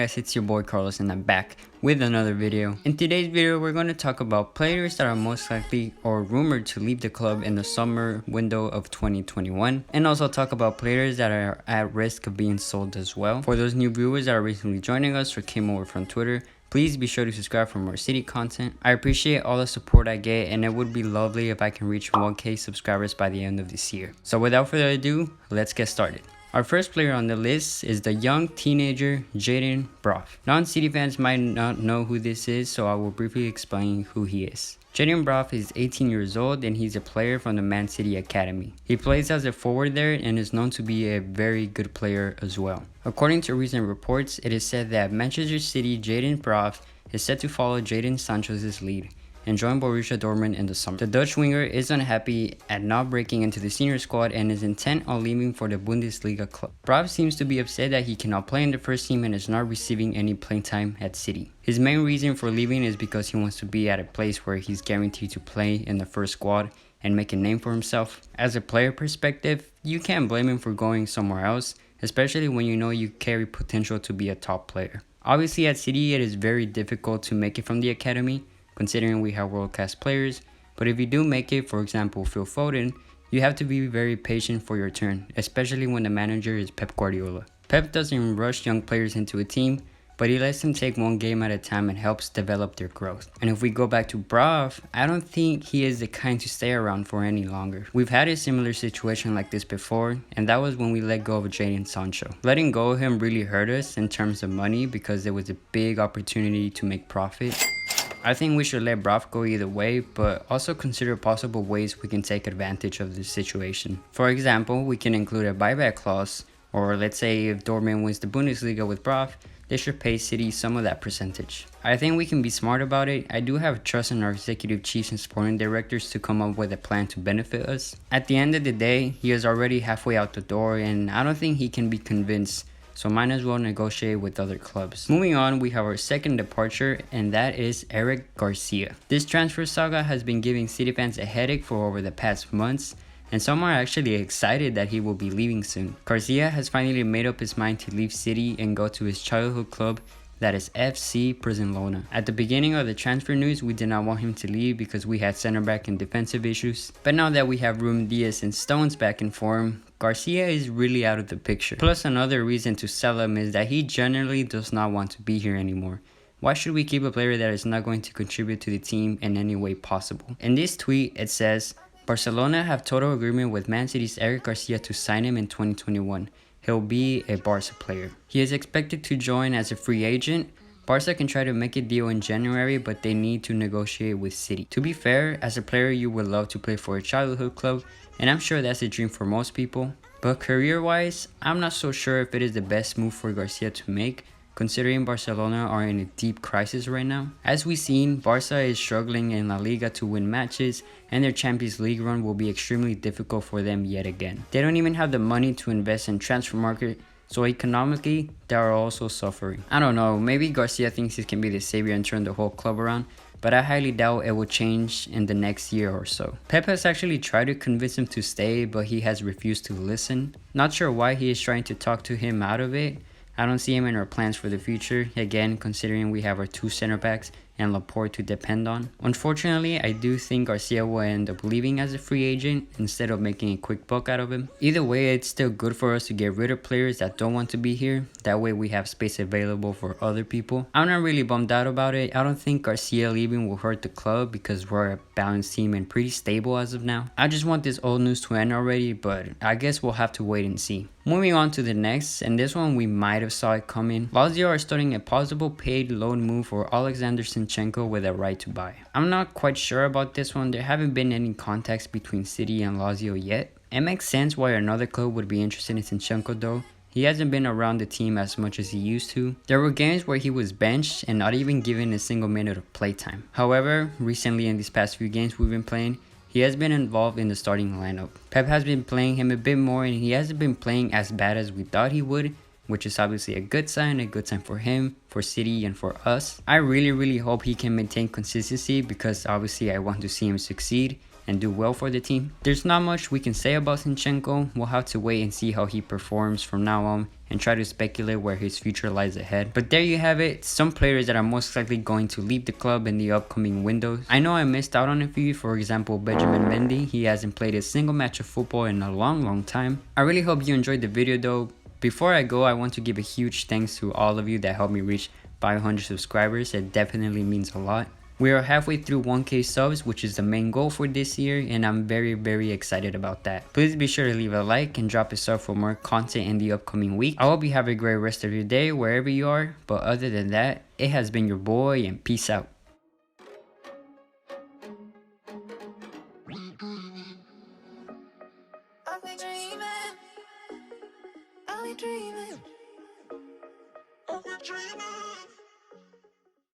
guys, it's your boy Carlos and I'm back with another video. In today's video we're going to talk about players that are most likely or rumored to leave the club in the summer window of 2021, and also talk about players that are at risk of being sold as well. For those new viewers that are recently joining us or came over from Twitter, please be sure to subscribe for more City content. I appreciate all the support I get, and it would be lovely if I can reach 1K subscribers by the end of this year. So without further ado, let's get started. Our first player on the list is the young teenager Jayden Braaf. Non-City fans might not know who this is, so I will briefly explain who he is. Jayden Braaf is 18 years old and he's a player from the Man City Academy. He plays as a forward there and is known to be a very good player as well. According to recent reports, it is said that Manchester City Jayden Braaf is set to follow Jadon Sancho's lead and join Borussia Dortmund in the summer. The Dutch winger is unhappy at not breaking into the senior squad and is intent on leaving for the Bundesliga club. Braaf seems to be upset that he cannot play in the first team and is not receiving any playing time at City. His main reason for leaving is because he wants to be at a place where he's guaranteed to play in the first squad and make a name for himself. As a player perspective, you can't blame him for going somewhere else, especially when you know you carry potential to be a top player. Obviously at City it is very difficult to make it from the academy, considering we have world-class players, but if you do make it, for example Phil Foden, you have to be very patient for your turn, especially when the manager is Pep Guardiola. Pep doesn't rush young players into a team, but he lets them take one game at a time and helps develop their growth. And if we go back to Braaf, I don't think he is the kind to stay around for any longer. We've had a similar situation like this before, and that was when we let go of Jadon Sancho. Letting go of him really hurt us in terms of money because there was a big opportunity to make profit. I think we should let Braaf go either way, but also consider possible ways we can take advantage of this situation. For example, we can include a buyback clause, or let's say if Dortmund wins the Bundesliga with Braaf, they should pay City some of that percentage. I think we can be smart about it. I do have trust in our executive chiefs and sporting directors to come up with a plan to benefit us. At the end of the day, he is already halfway out the door and I don't think he can be convinced, so might as well negotiate with other clubs. Moving on, we have our second departure, and that is Eric Garcia. This transfer saga has been giving City fans a headache for over the past months, and some are actually excited that he will be leaving soon. Garcia has finally made up his mind to leave City and go to his childhood club, that is FC Barcelona. At the beginning of the transfer news, we did not want him to leave because we had center back and defensive issues. But now that we have Ruben Dias and Stones back in form, Garcia is really out of the picture. Plus another reason to sell him is that he generally does not want to be here anymore. Why should we keep a player that is not going to contribute to the team in any way possible? In this tweet it says, Barcelona have total agreement with Man City's Eric Garcia to sign him in 2021. He'll be a Barca player. He is expected to join as a free agent. Barca can try to make a deal in January, but they need to negotiate with City. To be fair, as a player you would love to play for a childhood club, and I'm sure that's a dream for most people. But career-wise, I'm not so sure if it is the best move for Garcia to make, considering Barcelona are in a deep crisis right now. As we've seen, Barca is struggling in La Liga to win matches, and their Champions League run will be extremely difficult for them yet again. They don't even have the money to invest in transfer market, so economically, they are also suffering. I don't know, maybe Garcia thinks he can be the savior and turn the whole club around, but I highly doubt it will change in the next year or so. Pep has actually tried to convince him to stay, but he has refused to listen. Not sure why he is trying to talk to him out of it. I don't see him in our plans for the future, again considering we have our two center backs and Laporte to depend on. Unfortunately, I do think Garcia will end up leaving as a free agent instead of making a quick buck out of him. Either way, it's still good for us to get rid of players that don't want to be here. That way we have space available for other people. I'm not really bummed out about it. I don't think Garcia leaving will hurt the club because we're a balanced team and pretty stable as of now. I just want this old news to end already, but I guess we'll have to wait and see. Moving on to the next, and this one we might have saw it coming. Lazio are starting a possible paid loan move for Alexander Zinchenko with a right to buy. I'm not quite sure about this one. There haven't been any contacts between City and Lazio yet. It makes sense why another club would be interested in Zinchenko though. He hasn't been around the team as much as he used to. There were games where he was benched and not even given a single minute of playtime. However, recently in these past few games we've been playing, he has been involved in the starting lineup. Pep has been playing him a bit more and he hasn't been playing as bad as we thought he would, which is obviously a good sign for him, for City, and for us. I really hope he can maintain consistency because obviously I want to see him succeed and do well for the team. There's not much we can say about Zinchenko. We'll have to wait and see how he performs from now on and try to speculate where his future lies ahead. But there you have it, some players that are most likely going to leave the club in the upcoming windows. I know I missed out on a few, for example Benjamin Mendy. He hasn't played a single match of football in a long time. I really hope you enjoyed the video though. Before I go, I want to give a huge thanks to all of you that helped me reach 500 subscribers. It definitely means a lot. We are halfway through 1K subs, which is the main goal for this year, and I'm very excited about that. Please be sure to leave a like and drop a sub for more content in the upcoming week. I hope you have a great rest of your day wherever you are, but other than that, it has been your boy and peace out.